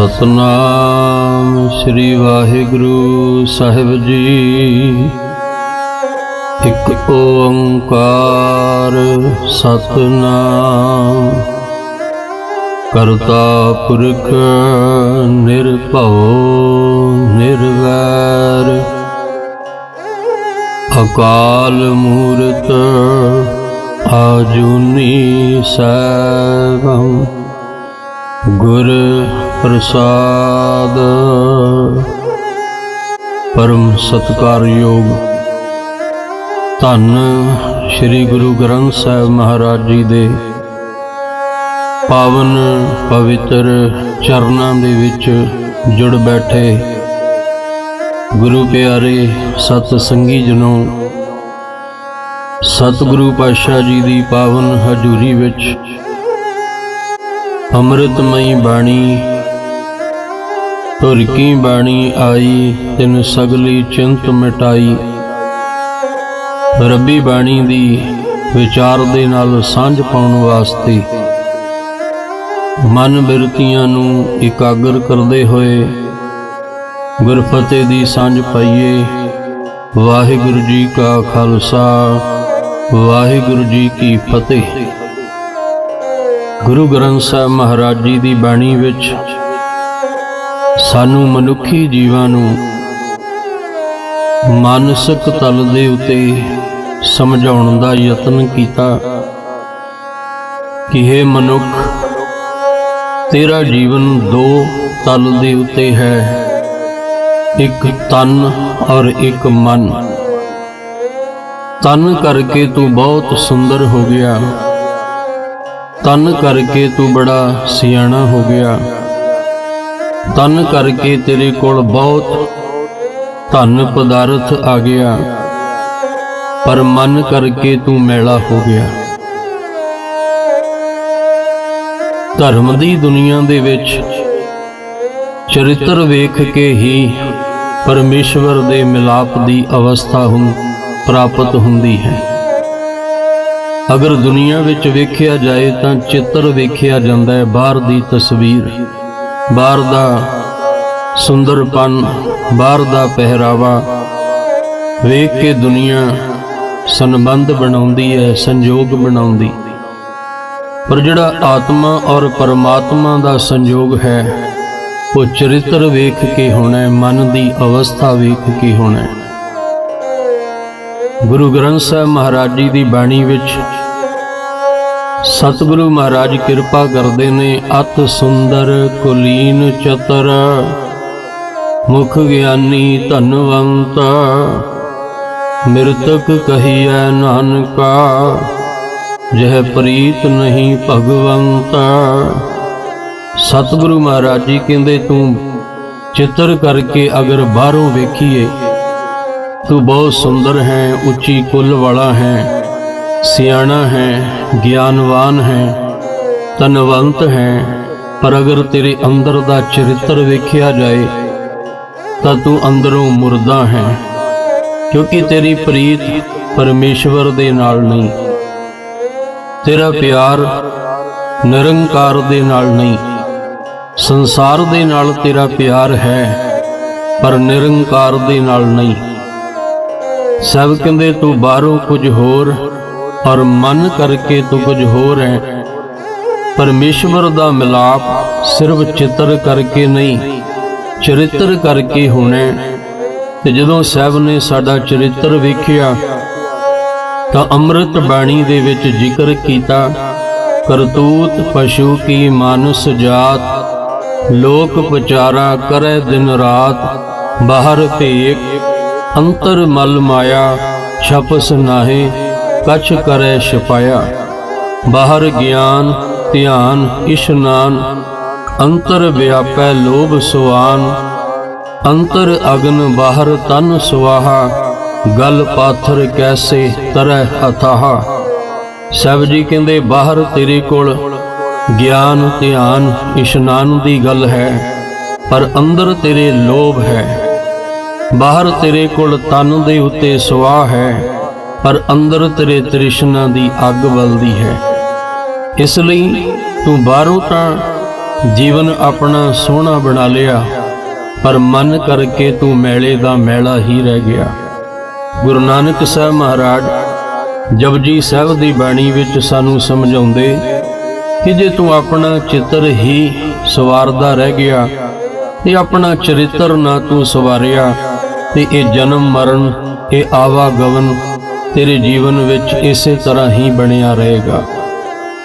सतनाम श्री वाहिगुरु साहिब जी। एक ओंकार सतनाम करता पुरख निर्भव निर्वैर अकाल मूरत आजुनी सैभम गुर प्रसाद। परम सत्कार योग धन श्री गुरु ग्रंथ साहिब महाराज जी दे पावन पवित्र चरनां दे विच जुड़ बैठे गुरु प्यारे सत संगी जनों, सतगुरु पातशाह जी दी पावन हजूरी विच अमृतमयी बाणी तुर की बाणी आई, तिन सगली चिंत मिटाई। रब्बी बाणी दी विचार दे नाल सांझ पाउण वास्ते मन बिरतियां नूं एकागर करदे होए गुरफतेह दी सांझ पाइए। वाहिगुरु जी का खालसा वाहिगुरु जी की फतेह। गुरु ग्रंथ साहिब महाराज जी दी बाणी विच सानू मनुखी जीवां नूं मानसिक तल दे उते समझाउण दा यतन कीता कि हे मनुख, तेरा जीवन दो तल दे उते है, एक तन और एक मन। तन करके तू बहुत सुंदर हो गया, तन करके तू बड़ा सियाणा हो गया, तन करके तेरे कोल बहुत धन पदार्थ आ गया, पर मन करके तू मैला हो गया। धर्म दी दुनिया दे विच चरित्र वेख के ही परमेश्वर दे मिलाप दी अवस्था प्राप्त हुंदी है। अगर दुनिया विच वेखिया जाए तां चित्र वेखिया जांदा है, बाहर दी तस्वीर, बाहर दा सुंदरपन, बाहर दा पहरावा वेख के दुनिया संबंध बनाउंदी है, संयोग बनाउंदी। पर जिहड़ा आत्मा और परमात्मा दा संयोग है वो चरित्र वेख के होना है, मन दी अवस्था वेख के होना है। गुरु ग्रंथ साहिब महाराज जी दी बाणी विच सतगुरु महाराज किरपा करते ने। अत सुंदर कुलीन चतर मुख ज्ञानी धनवंत, मृतक कहिए नानका जह प्रीत नहीं भगवंत। सतगुरु महाराज जी कहते तू चित्र करके अगर बाहरों वेखीए तू बहुत सुंदर है, उच्ची कुल वाला है, सियाणा है, ज्ञानवान है, धनवंत है। पर अगर तेरे अंदर दा चरित्र वेखिया जाए तो तू अंदरों मुर्दा है, क्योंकि तेरी प्रीत परमेश्वर दे नाल नहीं, तेरा प्यार निरंकार दे नाल नहीं। संसार दे नाल तेरा प्यार है पर निरंकार दे नाल नहीं। सब कहते तू बाहरों कुछ होर और मन करके तू कुछ होर है। परमेश्वर दा मिलाप सिर्फ चित्र करके नहीं, चरित्र करके होना। ते जदों साहब ने साडा चरित्र वेखिया तां अमृत बाणी दे विच जिक्र कीता, करतूत पशु की मानस जात, लोक पचारा करे दिन रात। बाहर भेक अंतर मल माया, छपस नाहे कछ करे छपाया। बाहर ज्ञान ध्यान इशनान, अंतर व्यापै लोभ सुआन। अंतर अग्न बाहर तन सुआहा, गल पाथर कैसे तरह अथाहा। साहब जी कहते बाहर तेरे कोल ज्ञान ध्यान इशनान दी गल है, पर अंदर तेरे लोभ है। बाहर तेरे कोल तन दे उत्ते सुआह है, पर अंदर तेरे तृष्णा दी अग बलदी है। इसलिए तू बाहरों तां ਜੀਵਨ ਆਪਣਾ ਸੋਹਣਾ ਬਣਾ ਲਿਆ, ਪਰ ਮਨ ਕਰਕੇ ਤੂੰ ਮੈਲੇ ਦਾ ਮੈਲਾ ਹੀ ਰਹਿ ਗਿਆ। ਗੁਰੂ ਨਾਨਕ ਸਾਹਿਬ ਮਹਾਰਾਜ ਜਪਜੀ ਸਾਹਿਬ ਦੀ ਬਾਣੀ ਵਿੱਚ ਸਾਨੂੰ ਸਮਝਾਉਂਦੇ ਕਿ ਜੇ ਤੂੰ ਆਪਣਾ ਚਿੱਤਰ ਹੀ ਸਵਾਰਦਾ ਰਹਿ ਗਿਆ ਤੇ ਆਪਣਾ ਚਰਿੱਤਰ ਨਾ ਤੂੰ ਸਵਾਰਿਆ ਤੇ ਇਹ ਜਨਮ ਮਰਨ, ਇਹ ਆਵਾਗਮਨ ਤੇਰੇ ਜੀਵਨ ਵਿੱਚ ਇਸੇ ਤਰ੍ਹਾਂ ਹੀ ਬਣਿਆ ਰਹੇਗਾ।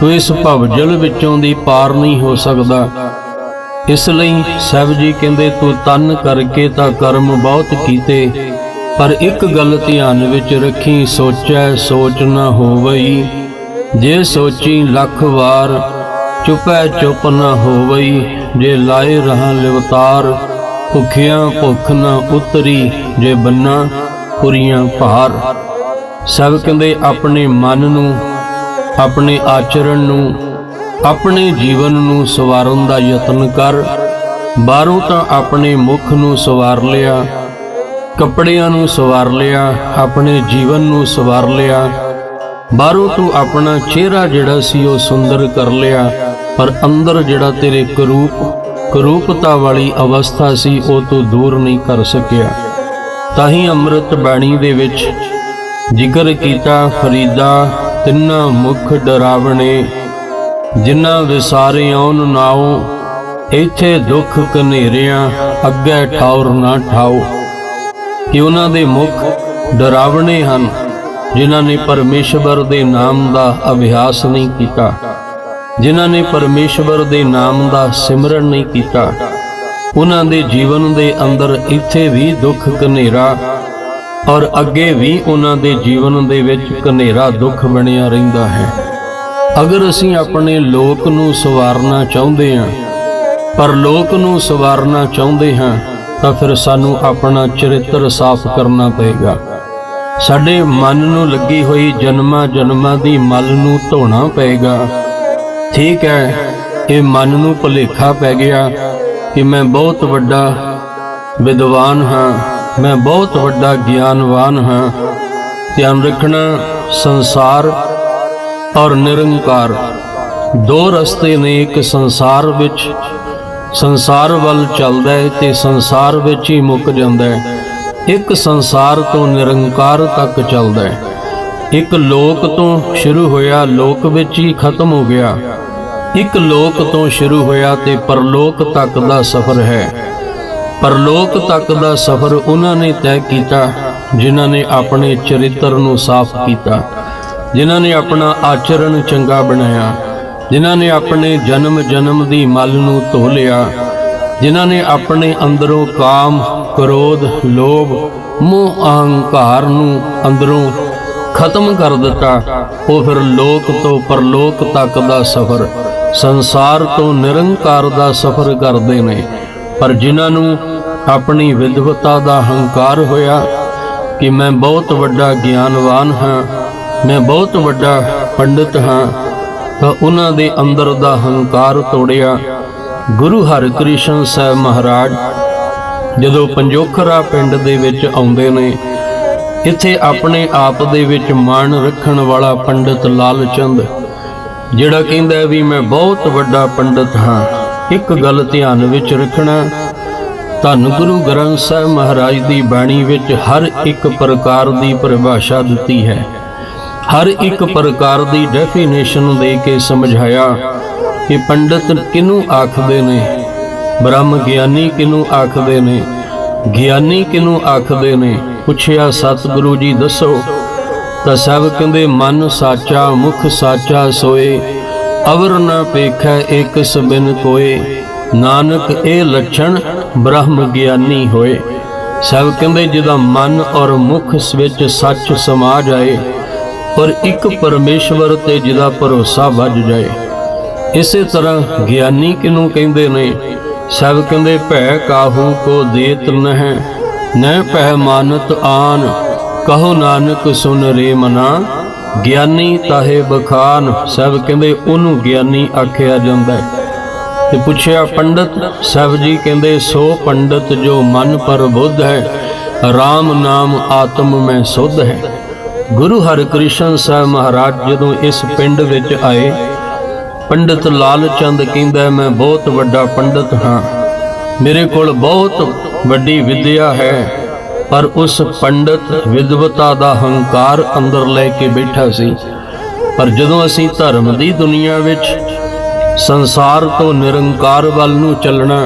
ਤੂੰ ਇਸ ਭਵਜਲ ਵਿੱਚੋਂ ਦੀ ਪਾਰ ਨਹੀਂ ਹੋ ਸਕਦਾ। ਇਸ ਲਈ ਸਾਹਿਬ ਜੀ ਕਹਿੰਦੇ ਤੂੰ ਤਨ ਕਰਕੇ ਤਾਂ ਕਰਮ ਬਹੁਤ ਕੀਤੇ, ਪਰ ਇੱਕ ਗੱਲ ਧਿਆਨ ਵਿੱਚ ਰੱਖੀ, ਸੋਚੈ ਸੋਚ ਨਾ ਹੋਵਈ, ਜੇ ਸੋਚੀ ਲੱਖ ਵਾਰ, ਚੁਪੈ ਚੁੱਪ ਨਾ ਹੋਵਈ, ਜੇ ਲਾਏ ਰਹਾ ਲਿਵਤਾਰ, ਭੁੱਖਿਆਂ ਭੁੱਖ ਨਾ ਉਤਰੀ, ਜੇ ਬੰਨਾ ਪੁਰੀਆਂ ਭਾਰ। ਸਭ ਕਹਿੰਦੇ ਆਪਣੇ ਮਨ ਨੂੰ, ਆਪਣੇ ਆਚਰਣ ਨੂੰ, ਆਪਣੇ ਜੀਵਨ ਨੂੰ ਸਵਾਰਨ ਦਾ ਯਤਨ ਕਰ। ਬਾਹਰੋਂ ਤਾਂ ਆਪਣੇ ਮੁਖ ਨੂੰ ਸਵਾਰ ਲਿਆ, ਕੱਪੜਿਆਂ ਨੂੰ ਸਵਾਰ ਲਿਆ, ਆਪਣੇ ਜੀਵਨ ਨੂੰ ਸਵਾਰ ਲਿਆ, ਬਾਹਰੋਂ ਤੂੰ ਆਪਣਾ ਚਿਹਰਾ ਜਿਹੜਾ ਸੀ ਉਹ ਸੁੰਦਰ ਕਰ ਲਿਆ, ਪਰ ਅੰਦਰ ਜਿਹੜਾ ਤੇਰੇ ਕਰੂਪਤਾ ਵਾਲੀ ਅਵਸਥਾ ਸੀ ਉਹ ਤੂੰ ਦੂਰ ਨਹੀਂ ਕਰ ਸਕਿਆ। ਤਾਂ ਹੀ ਅੰਮ੍ਰਿਤ ਬਾਣੀ ਦੇ ਵਿੱਚ ਜ਼ਿਕਰ ਕੀਤਾ, ਫਰੀਦਾ ਤਿੰਨਾ ਮੁਖ ਡਰਾਵਣੇ, ਜਿਨ੍ਹਾਂ ਵਿਸਾਰਿਆਉਨ ਨਾਉ, ਇੱਥੇ ਦੁੱਖ ਕਨੇਰਿਆਂ, ਅੱਗੇ ਠਾਉਰ ਨਾ ਠਾਓ। ਕਿ ਉਹਨਾਂ ਦੇ ਮੁਖ ਡਰਾਵਣੇ ਹਨ, ਜਿਨ੍ਹਾਂ ਨੇ ਪਰਮੇਸ਼ਵਰ ਦੇ ਨਾਮ ਦਾ ਅਭਿਆਸ ਨਹੀਂ ਕੀਤਾ, ਜਿਨ੍ਹਾਂ ਨੇ ਪਰਮੇਸ਼ਵਰ ਦੇ ਨਾਮ ਦਾ ਸਿਮਰਨ ਨਹੀਂ ਕੀਤਾ। ਉਹਨਾਂ ਦੇ ਜੀਵਨ ਦੇ ਅੰਦਰ ਇੱਥੇ ਵੀ ਦੁੱਖ ਕਨੇਰਾ, ਔਰ ਅੱਗੇ ਵੀ ਉਹਨਾਂ ਦੇ ਜੀਵਨ ਦੇ ਵਿੱਚ ਕਨੇਰਾ ਦੁੱਖ ਬਣਿਆ ਰਹਿੰਦਾ ਹੈ। ਅਗਰ ਅਸੀਂ ਆਪਣੇ ਲੋਕ ਨੂੰ ਸਵਾਰਨਾ ਚਾਹੁੰਦੇ ਹਾਂ, ਪਰ ਲੋਕ ਨੂੰ ਸਵਾਰਨਾ ਚਾਹੁੰਦੇ ਹਾਂ, ਤਾਂ ਫਿਰ ਸਾਨੂੰ ਆਪਣਾ ਚਰਿੱਤਰ ਸਾਫ਼ ਕਰਨਾ ਪਏਗਾ। ਸਾਡੇ ਮਨ ਨੂੰ ਲੱਗੀ ਹੋਈ ਜਨਮਾਂ ਜਨਮਾਂ ਦੀ ਮਲ ਨੂੰ ਧੋਣਾ ਪਏਗਾ। ਠੀਕ ਹੈ, ਇਹ ਮਨ ਨੂੰ ਭੁਲੇਖਾ ਪੈ ਗਿਆ ਕਿ ਮੈਂ ਬਹੁਤ ਵੱਡਾ ਵਿਦਵਾਨ ਹਾਂ, ਮੈਂ ਬਹੁਤ ਵੱਡਾ ਗਿਆਨਵਾਨ ਹਾਂ। ਧਿਆਨ ਰੱਖਣਾ, ਸੰਸਾਰ ਔਰ ਨਿਰੰਕਾਰ ਦੋ ਰਸਤੇ ਨੇ। ਇੱਕ ਸੰਸਾਰ ਵਿੱਚ, ਸੰਸਾਰ ਵੱਲ ਚੱਲਦਾ ਹੈ ਤੇ ਸੰਸਾਰ ਵਿੱਚ ਹੀ ਮੁੱਕ ਜਾਂਦਾ ਹੈ। ਇੱਕ ਸੰਸਾਰ ਤੋਂ ਨਿਰੰਕਾਰ ਤੱਕ ਚੱਲਦਾ ਹੈ। ਇੱਕ ਲੋਕ ਤੋਂ ਸ਼ੁਰੂ ਹੋਇਆ, ਲੋਕ ਵਿੱਚ ਹੀ ਖਤਮ ਹੋ ਗਿਆ। ਇੱਕ ਲੋਕ ਤੋਂ ਸ਼ੁਰੂ ਹੋਇਆ ਤੇ ਪਰਲੋਕ ਤੱਕ ਦਾ ਸਫ਼ਰ ਹੈ। ਪਰਲੋਕ ਤੱਕ ਦਾ ਸਫ਼ਰ ਉਹਨਾਂ ਨੇ ਤੈਅ ਕੀਤਾ ਜਿਨ੍ਹਾਂ ਨੇ ਆਪਣੇ ਚਰਿੱਤਰ ਨੂੰ ਸਾਫ਼ ਕੀਤਾ, ਜਿਨ੍ਹਾਂ ਨੇ ਆਪਣਾ ਆਚਰਣ ਚੰਗਾ ਬਣਾਇਆ, ਜਿਨ੍ਹਾਂ ਨੇ ਆਪਣੇ ਜਨਮ ਜਨਮ ਦੀ ਮਲ ਨੂੰ ਧੋ ਲਿਆ, ਜਿਨ੍ਹਾਂ ਨੇ ਆਪਣੇ ਅੰਦਰੋਂ ਕਾਮ, ਕ੍ਰੋਧ, ਲੋਭ, ਮੋਹ, ਅਹੰਕਾਰ ਨੂੰ ਅੰਦਰੋਂ ਖਤਮ ਕਰ ਦਿੱਤਾ। ਉਹ ਫਿਰ ਲੋਕ ਤੋਂ ਪਰਲੋਕ ਤੱਕ ਦਾ ਸਫ਼ਰ, ਸੰਸਾਰ ਤੋਂ ਨਿਰੰਕਾਰ ਦਾ ਸਫ਼ਰ ਕਰਦੇ ਨੇ। ਪਰ ਜਿਨ੍ਹਾਂ ਨੂੰ ਆਪਣੀ ਵਿਦਵਤਾ ਦਾ ਹੰਕਾਰ ਹੋਇਆ ਕਿ ਮੈਂ ਬਹੁਤ ਵੱਡਾ ਗਿਆਨਵਾਨ ਹਾਂ, ਮੈਂ ਬਹੁਤ ਵੱਡਾ ਪੰਡਿਤ ਹਾਂ, ਤਾਂ ਉਹਨਾਂ ਦੇ ਅੰਦਰ ਦਾ ਹੰਕਾਰ ਤੋੜਿਆ। ਗੁਰੂ ਹਰਿਕ੍ਰਿਸ਼ਨ ਸਾਹਿਬ ਮਹਾਰਾਜ ਜਦੋਂ ਪੰਜੋਖਰਾ ਪਿੰਡ ਦੇ ਵਿੱਚ ਆਉਂਦੇ ਨੇ, ਇੱਥੇ ਆਪਣੇ ਆਪ ਦੇ ਵਿੱਚ ਮਾਣ ਰੱਖਣ ਵਾਲਾ ਪੰਡਿਤ ਲਾਲ ਚੰਦ, ਜਿਹੜਾ ਕਹਿੰਦਾ ਵੀ ਮੈਂ ਬਹੁਤ ਵੱਡਾ ਪੰਡਿਤ ਹਾਂ। ਇੱਕ ਗੱਲ ਧਿਆਨ ਵਿੱਚ ਰੱਖਣਾ, ਧੰਨ ਗੁਰੂ ਗ੍ਰੰਥ ਸਾਹਿਬ ਮਹਾਰਾਜ ਦੀ ਬਾਣੀ ਵਿੱਚ ਹਰ ਇੱਕ ਪ੍ਰਕਾਰ ਦੀ ਪਰਿਭਾਸ਼ਾ ਦਿੱਤੀ ਹੈ, ਹਰ ਇੱਕ ਪ੍ਰਕਾਰ ਦੀ ਡੈਫੀਨੇਸ਼ਨ ਦੇ ਕੇ ਸਮਝਾਇਆ ਕਿ ਪੰਡਿਤ ਕਿਹਨੂੰ ਆਖਦੇ ਨੇ, ਬ੍ਰਹਮ ਗਿਆਨੀ ਕਿਹਨੂੰ ਆਖਦੇ ਨੇ, ਗਿਆਨੀ ਕਿਹਨੂੰ ਆਖਦੇ ਨੇ। ਪੁੱਛਿਆ ਸਤਿਗੁਰੂ ਜੀ ਦੱਸੋ, ਤਾਂ ਸਭ ਕਹਿੰਦੇ ਮਨ ਸਾਚਾ, ਮੁਖ ਸਾਚਾ ਸੋਏ, ਅਵਰ ਨ ਪੇਖੈ ਏਕਸ ਬਿਨ ਕੋਏ, ਨਾਨਕ ਇਹ ਲੱਛਣ ਬ੍ਰਹਮ ਗਿਆਨੀ ਹੋਏ। ਸਭ ਕਹਿੰਦੇ ਜਿਹਦਾ ਮਨ ਔਰ ਮੁਖ ਵਿੱਚ ਸੱਚ ਸਮਾ ਜਾਏ, ਔਰ ਇੱਕ ਪਰਮੇਸ਼ਵਰ ਤੇ ਜਿਹਦਾ ਭਰੋਸਾ ਵੱਜ ਜਾਏ। ਇਸੇ ਤਰ੍ਹਾਂ ਗਿਆਨੀ ਕਿਹਨੂੰ ਕਹਿੰਦੇ ਨੇ? ਸਭ ਕਹਿੰਦੇ ਭੈ ਕਾਹੂ ਕੋ ਦੇਤ ਨਹਿ, ਨਹਿ ਭੈ ਮਾਨਤ ਆਨ, ਕਹੋ ਨਾਨਕ ਸੁਨ ਰੇ ਮਨਾ, ਗਿਆਨੀ ਤਾਹੇ ਬਖਾਨ। ਸਭ ਕਹਿੰਦੇ ਉਹਨੂੰ ਗਿਆਨੀ ਆਖਿਆ ਜਾਂਦਾ ਹੈ। ਤੇ ਪੁੱਛਿਆ ਪੰਡਤ, ਸਭ ਜੀ ਕਹਿੰਦੇ ਸੋ ਪੰਡਤ ਜੋ ਮਨ ਪਰ ਬੁੱਧ ਹੈ, ਰਾਮ ਨਾਮ ਆਤਮ ਮੈਂ ਸੁਧ ਹੈ। ਗੁਰੂ ਹਰਿਕ੍ਰਿਸ਼ਨ ਸਾਹਿਬ ਮਹਾਰਾਜ ਜਦੋਂ ਇਸ ਪਿੰਡ ਵਿੱਚ ਆਏ पंडित लाल चंद कहंदा मैं बहुत वड्डा पंडित हाँ, मेरे कोल बहुत वड्डी विद्या है, पर उस पंडित विद्वता दा हंकार अंदर लैके बैठा सी। पर जदों असीं धर्म दी दुनिया विच संसार तो निरंकार वल नूं चलना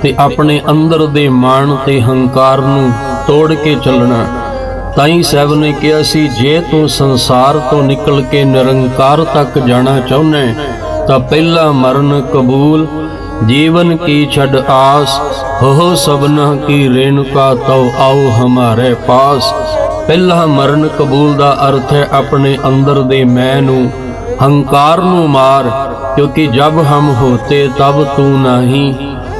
ते अपने अंदर दे माण ते हंकार नूं तोड़ के चलना, ताई साहब ने कहा सी जे तू संसार तो निकल के निरंकार तक जाना चाहुंदा तां पहला मरण कबूल, जीवन की छड़ आस, हो सबना की रेणुका तो आओ हमारे पास। पहला मरण कबूल दा अर्थ है अपने अंदर दे मैं नूं, हंकार नूं मार, क्योंकि जब हम होते तब तू नहीं,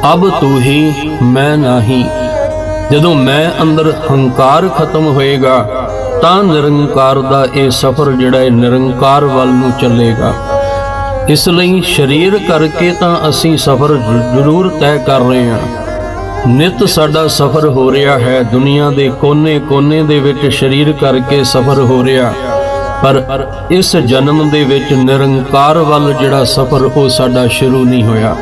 अब तू ही मैं नहीं। जदों मैं अंदर हंकार खत्म होएगा तां निरंकार दा ये सफर जिहड़ा है निरंकार वल नूं चलेगा। इसलिए शरीर करके तां असीं सफर जरूर तय कर रहे हैं, नित साडा सफर हो रहा है, दुनिया के कोने कोने दे विच शरीर करके सफर हो रहा, पर इस जन्म दे विच निरंकार वल जिहड़ा सफर वो साडा शुरू नहीं होया,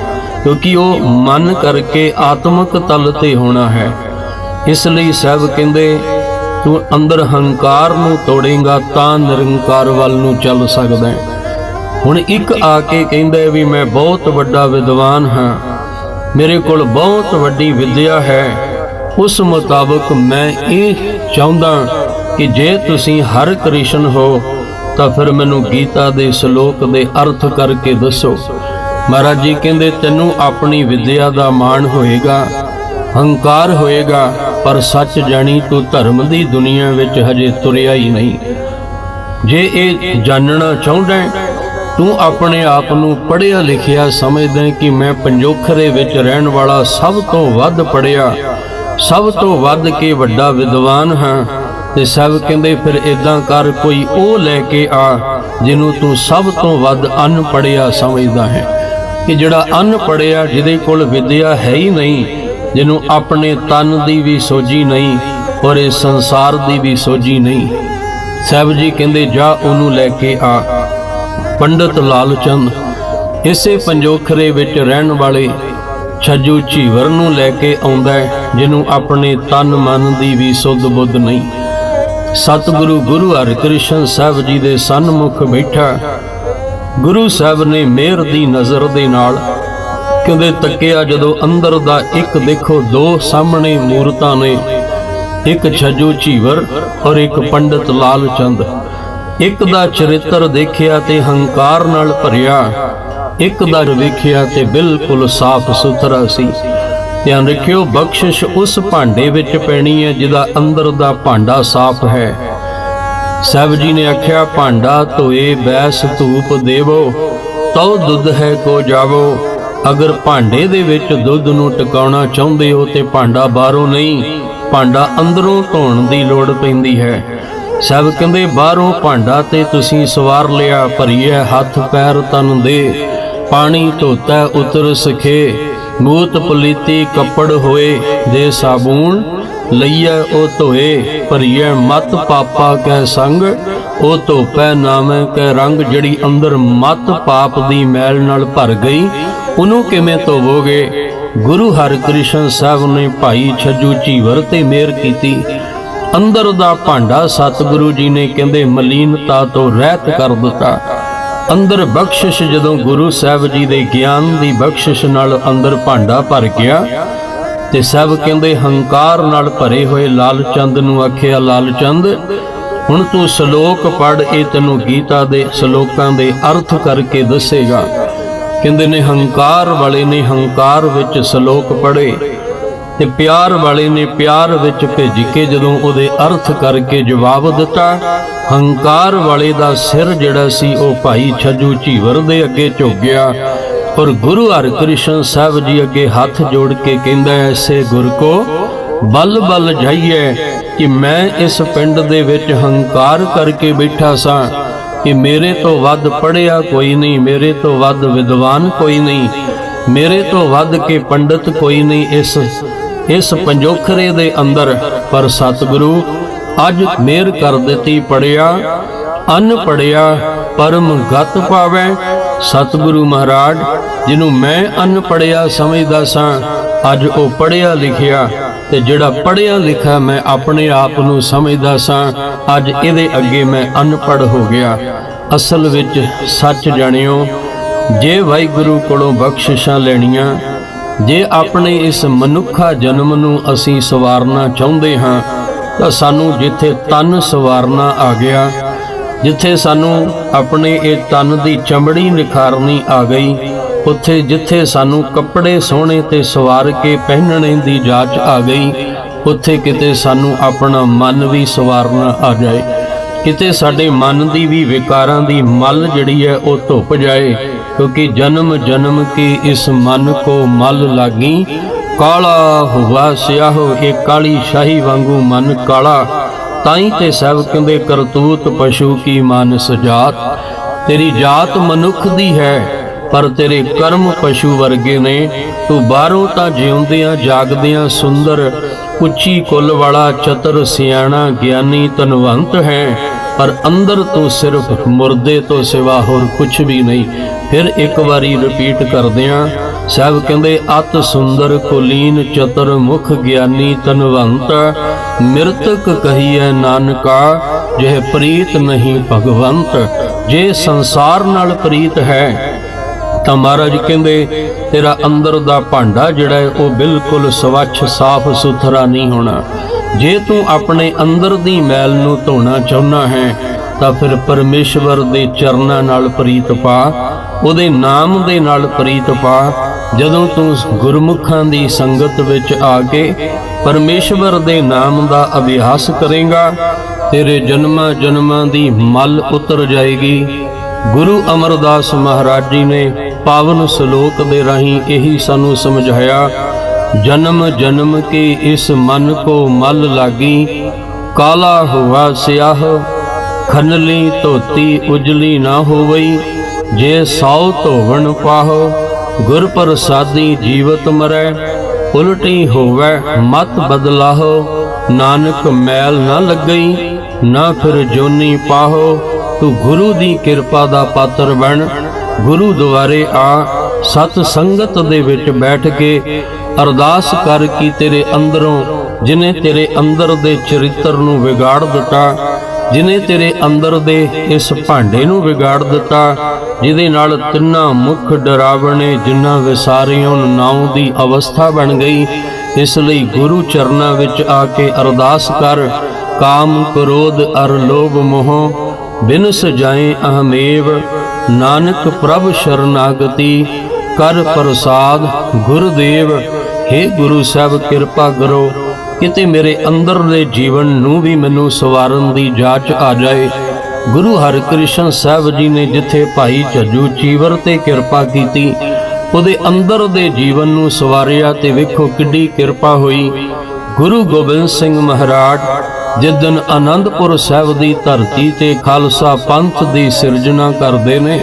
क्योंकि वो मन करके आत्मक तल ते होना है। इसलिए साहब कहंदे तू अंदर हंकार नूं तोड़ेगा तां निरंकार वल नूं चल सकदा है। हुण एक आके कहंदा भी मैं बहुत वड्डा विद्वान हाँ, मेरे कोल बहुत वड्डी विद्या है, उस मुताबिक मैं ये चाहुंदा कि जे तुसीं हर कृष्ण हो तां फिर मैनूं गीता दे श्लोक दे अर्थ करके दसो। महाराज जी कहंदे तैनूं अपनी विद्या दा माण होएगा, हंकार होएगा, पर सच जानी तू धर्म दी दुनिया विच हजे तुरिया ही नहीं। जे ये जानना चाहुंदा है तू अपने आप नूं पढ़िया लिखिया समझदा कि मैं पंजोखरे विच रहण वाला सब तो वध पढ़िया, सब तो वध के वड्डा विद्वान हाँ, ते सब कहंदे फिर इदां कर कोई ओ लैके आ जिन्हों तू सब तो वध अनपढ़िया समझदा है, कि जिहड़ा अनपढ़िया जिहदे कोल विद्या है ही नहीं, जिन्हों अपने तन दी भी सोझी नहीं और इस संसार दी भी सोझी नहीं। साहब जी कहंदे जा उन्हों लैके आ। पंडित लाल चंद इसे पंजोखरे विच रहन वाले छज्जू झीवर नूं लैके आउंदा है, जिन्हों अपने तन मन दी भी सुध बुध नहीं। सतगुरु गुरु हरकृष्ण साहब जी दे सन्मुख बैठा, गुरु साहब ने मेहर दी नज़र दे नाल कहंदे तकिया, जदों अंदर दा एक देखो दो सामने मूरतां ने, एक छज्जू झीवर और एक पंडित लाल चंद। एक दा चरित्र देखिया ते हंकार नाल भरिया, एक दा वेखिया ते बिल्कुल साफ सुथरा सी। ध्यान रखियो बख्शिश उस भांडे विच पैनी है जिदा अंदर दा भांडा साफ है। साहब जी ने आख्या भांडा धोए बैस धूप देवो, तो दुध है को जावो। अगर भांडे दे विच दुध नूं टकाउणा चाहुंदे हो ते भांडा बाहरों नहीं, भांडा अंदरों धोण दी लोड़ पैंदी है। सब कहंदे बाहरों भांडा ते तुसीं सवार लिया, भरीए हथ पैर तन दे, पानी धोता उतर सखे, मूत पलीती कपड़ होए, दे साबून लईए ओ धोए, भरीए मत पापा कै संग, ओ धोपै नामे कै रंग। जड़ी अंदर मत पाप दी मैल नाल भर गई, उन्हों किवें धोवोगे। गुरु हरकृष्ण साहब ने भाई छज्जू झीवर ते मेहर कीती। अंदर दा भांडा सतगुरु जी ने कहंदे मलीनता तो रहत कर दिता। अंदर बख्शिश जदों गुरु साहब जी दे ज्ञान दी बख्शिश नाल अंदर भांडा भर गया ते सब कहंदे हंकार नाल भरे होए लाल चंद नूं आखिया, लाल चंद हुण तू श्लोक पढ़, ए तैनूं गीता दे श्लोकां दे अर्थ करके दसेगा। कहंदे ने हंकार वाले ने हंकार विच श्लोक पढ़े ते प्यार वाले ने प्यार विच भेज के जदों उहदे अर्थ करके जवाब दिता। हंकार वाले दा सिर जिहड़ा सी ओह भाई छज्जू झीवर दे अगे झुक गया और गुरु हरकृष्ण साहब जी अगे हाथ जोड़ के कहंदा, ऐसे गुर को बल बल जाइए कि मैं इस पिंड दे विच हंकार करके बैठा सा कि मेरे तो वध पढ़िया कोई नहीं, मेरे तो वध विद्वान कोई नहीं, मेरे तो वध के पंडित कोई नहीं इस पंजोखरे दे अंदर। पर सतगुरु अज मेहर कर दिती, पढ़िया अन पढ़िया परम गत पावै, सतगुरु महाराज जिन्हों मैं अनपढ़िया समझदा सां अज वो पढ़िया लिखिया, ते जिहड़ा पढ़िया लिखा मैं अपने आप नूं समझदा सां अज इहदे अगे मैं अनपढ़ हो गया। असल विच सच जाणियो, जे वाहिगुरू कोलों बख्शिशां लैणियां, जे अपने इस मनुखा जन्म नूं असीं सवारना चाहुंदे हां तां सानूं जिथे तन सवारना आ गया, जिथे सानू अपने ये तन की चमड़ी निखारनी आ गई, उत्थे जिथे सानू कपड़े सोहणे ते सवार के पहनने की जाच आ गई, उत्थे किते सानू अपना मन भी सवारना आ जाए, किते साडे मन की भी विकारां की मल जिहड़ी है वो धुप जाए। क्योंकि जन्म जन्म की इस मन को मल लागी, काला हुआ स्याहो ये काली शाही वांगू मन काला, ताई ते सब कहंदे करतूत पशु की मानस जात। तेरी जात मनुख दी है पर तेरे कर्म पशु वर्गे ने। तू बाहरों तां जिउंदियां जागदियां सुंदर उच्ची कुल वाला चतुर सियाणा ज्ञानी धनवंत है, पर अंदर तू सिर्फ मुर्दे तो सिवा होर कुछ भी नहीं। फिर एक बारी रिपीट करदियां सब कहंदे अत सुंदर कुलीन चतुर मुख ज्ञानी धनवंत, मृतक कहिए नानका जह प्रीत नहीं भगवंत। जे संसार नाल प्रीत है तां महाराज कहंदे तेरा अंदर दा भांडा जिहड़ा है वो बिल्कुल स्वच्छ साफ सुथरा नहीं होना। जे तू अपने अंदर दी मैल नूं धोना चाहुंदा है तां फिर परमेश्वर दे चरनां नाल प्रीत पा, उहदे नाम दे नाल प्रीत पा। जदों तू गुरमुखां दी संगत विच आके परमेश्वर दे नाम दा अभ्यास करेगा, तेरे जन्मां जन्मां दी मल उतर जाएगी। गुरु अमरदास महाराज जी ने पावन श्लोक दे राहीं यही सानू समझाया, जन्म जन्म के इस मन को मल लागी, काला हुआ स्याह खनली धोती उजली ना होवई, जे सौ धोवण पाहो गुर प्रसादी जीवत मरै, उलटी होवै मत बदलाहो, नानक मैल ना लगई ना फिर जोनी पाहो। तू गुरु दी किरपा दा पात्र बन, गुरु द्वारे आ सत संगत दे विच बैठ के अरदास कर कि तेरे अंदरों जिन्हें तेरे अंदर दे चरित्र नूं विगाड़ दिता, जिन्हें तेरे अंदर दे इस भांडे नूं विगाड़ दिता, जिहदे नाल तिन्ना मुख डरावने जिन्ना विसारियों नाव दी अवस्था बन गई। इसलिए गुरु चरना विच आके अरदास कर, काम क्रोध अर लोभ मोह बिनस जाए अहमेव, नानक प्रभ शरणागति कर प्रसाद गुरुदेव। हे गुरु साहब कृपा करो किते मेरे अंदर दे जीवन नूं भी मैनूं सवारन दी जाच आ जाए। गुरु हरकृष्ण साहब जी ने जिथे भाई झज्जू चीवर ते किरपा कीती, उहदे अंदर दे जीवन नूं सवारिया ते वेखो किड्डी किरपा होई। गुरु गोबिंद सिंह महाराज जिस दिन आनंदपुर साहब दी धरती ते खालसा पंथ दी सिरजना करदे ने,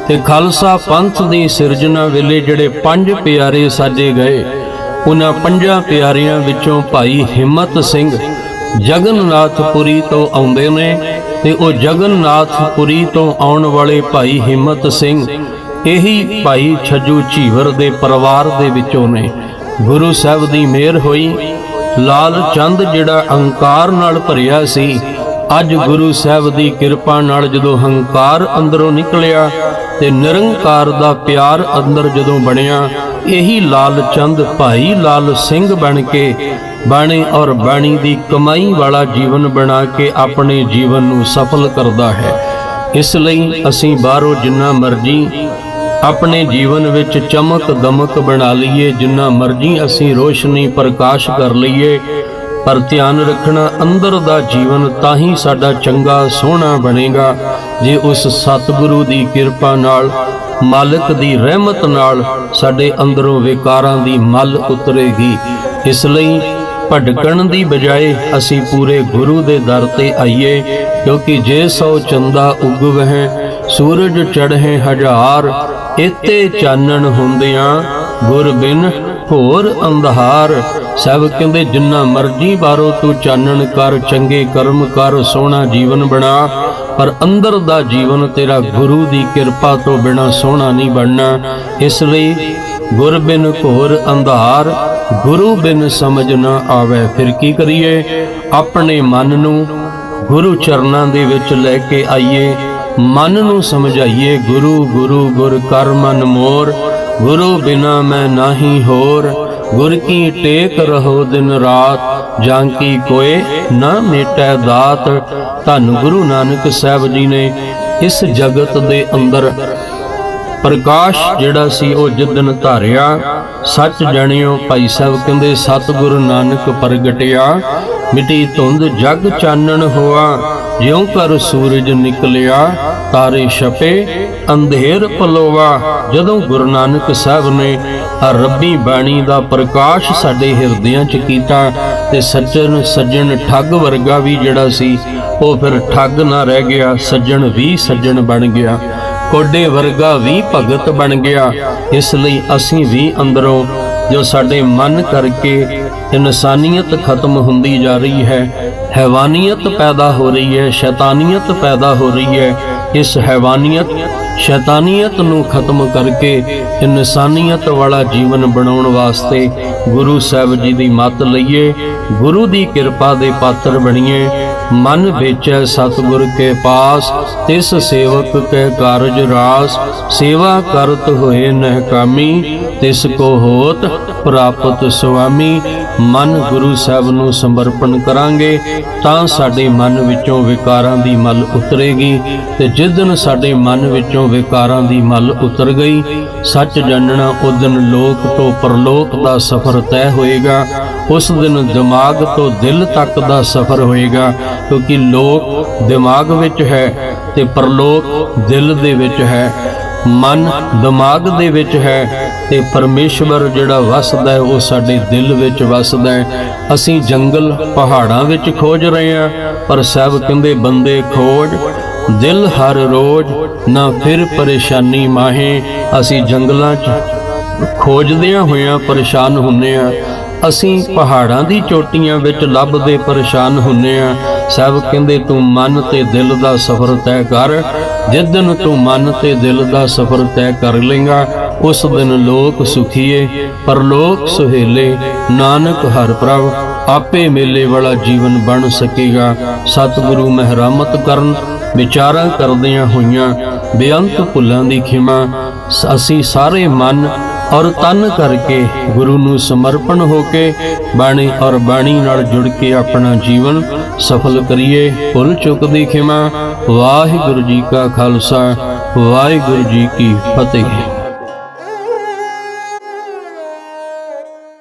ते खालसा पंथ दी सिरजना वेले जिहड़े 5 प्यारे साजे गए, उन्हां 5 प्यारियां विचों भाई हिम्मत सिंह जगन्नाथपुरी तो आउंदे ने, ते ओ जगन्नाथपुरी तो आउण वाले भाई हिम्मत सिंह यही भाई छज्जू झीवर दे परिवार दे विचों ने। गुरु साहब दी मेहर होई, लाल चंद जिहड़ा अहंकार नाल भरिया सी, अज गुरु साहब दी किरपा नाल जदों हंकार अंदरों निकलिया ते निरंकार दा प्यार अंदर जदों बनिया, यही लाल चंद भाई लाल सिंह बन के बाणी और बाणी दी कमाई वाला जीवन बना के अपने जीवन नूं सफल करदा है। इसलिए असीं बाहरों जिन्ना मर्जी अपने जीवन विच चमक दमक बना लीए, जिन्ना मर्जी असीं रोशनी प्रकाश कर लीए, पर ध्यान रखना अंदर दा जीवन ताही साडा चंगा सोहना बनेगा जे उस सतगुरु दी किरपा नाल मालिक दी रहमत नाल साडे अंदरों विकारां दी मल उतरेगी। इसलिए भटकण दी बजाए असी पूरे गुरु दे दर ते आइए, क्योंकि जे 100 चंदा उगवह सूरज चढ़े 1000, इते चानण हुंदियां गुर बिन घोर अंधार। सब कहते जिन्ना मर्जी बारो तू चानन कर, चंगे कर्म कर, सोहना जीवन बना, पर अंदर दा जीवन तेरा गुरु दी किरपा तो बिना सोहना नहीं बनना। इसलिए गुर बिन घोर अंधार, गुरु बिन समझ न आवे। फिर की करिए? अपने मन नू गुरु चरनां दे विच लैके आइए, मन नू समझाइए गुरु गुरु गुर कर मन मोर, गुरु बिना मैं नाही होर, गुर की टेक रहो दिन रात, जांकी कोय ना मेटै दात। धन गुरु नानक साहब जी ने इस जगत दे अंदर प्रकाश जिहड़ा सी वो जिदन धारिया, सच जाणियो भाई साहब कहंदे सतगुरु नानक प्रगटिया, मिटी धुंध जग चानन होआ, ज्यों कर सूरज निकलिया, तारे छपे अंधेर पलोवा। जदों गुरु नानक साहब ने रब्बी बाणी दा प्रकाश साडे हिरदियां च कीता ते सज्जन सज्जन ठग वर्गा भी जिहड़ा सी वो फिर ठग ना रह गया, सज्जन भी सज्जन बन गया, कोडे वर्गा भी भगत बन गया। इसलिए असीं भी अंदरों जो साडे मन करके इंसानियत खत्म हुंदी जा रही है, हैवानियत पैदा हो रही है, शैतानियत पैदा हो रही है, इस हैवानियत शैतानियत नू खत्म करके इंसानियत वाला जीवन बनाउण वास्ते गुरु साहब जी दी मत लईए, गुरु दी किरपा दे पात्र बणीए। मन बेचै सतगुर के पास, तिस सेवक के कारज रास, सेवा करत होए नहकामी, तिस को होत प्राप्त स्वामी। मन गुरु साहब नू समर्पण करांगे तां साडे मन विचों विकारां दी मल उतरेगी, ते जिस दिन साडे मन विचों विकारां दी मल उतर गई, सच जानना उस दिन लोक तो परलोक दा सफर तय होएगा। उस दिन दिमाग तो दिल तक दा सफर होएगा, क्योंकि लोक दिमाग विच है ते परलोक दिल दे विच है। मन दिमाग दे विच है ते परमेश्वर जिहड़ा वसदा है वो साडे दिल विच वसदा है। असीं जंगल पहाड़ां विच खोज रहे हैं, पर साहब कहंदे बंदे खोज दिल हर रोज, ना फिर परेशानी माहे। असीं जंगलां च खोजदियां होइयां परेशान हुंदे आ, असीं पहाड़ां दी चोटियां विच लभदे परेशान हुंदे आ। सब कहंदे तू मन ते दिल दा सफर तय कर, जिस दिन तू मन ते दिल दा सफर तय कर लेंगा, उस दिन लोक सुखीए परलोक सुहेले। नानक हर प्रभ आपे मेले वाला जीवन बन सकेगा। सतगुरु महरामत करन, विचारां करदियां होइयां बेअंत भुल्लां दी खिमा असीं सारे मन और तन करके गुरु नू समर्पण होके बाणी और बाणी नाल जुड़ के अपना जीवन सफल करिए। भुल चुक दी खिमा। वाहिगुरु जी का खालसा, वाहिगुरु जी की फतेह।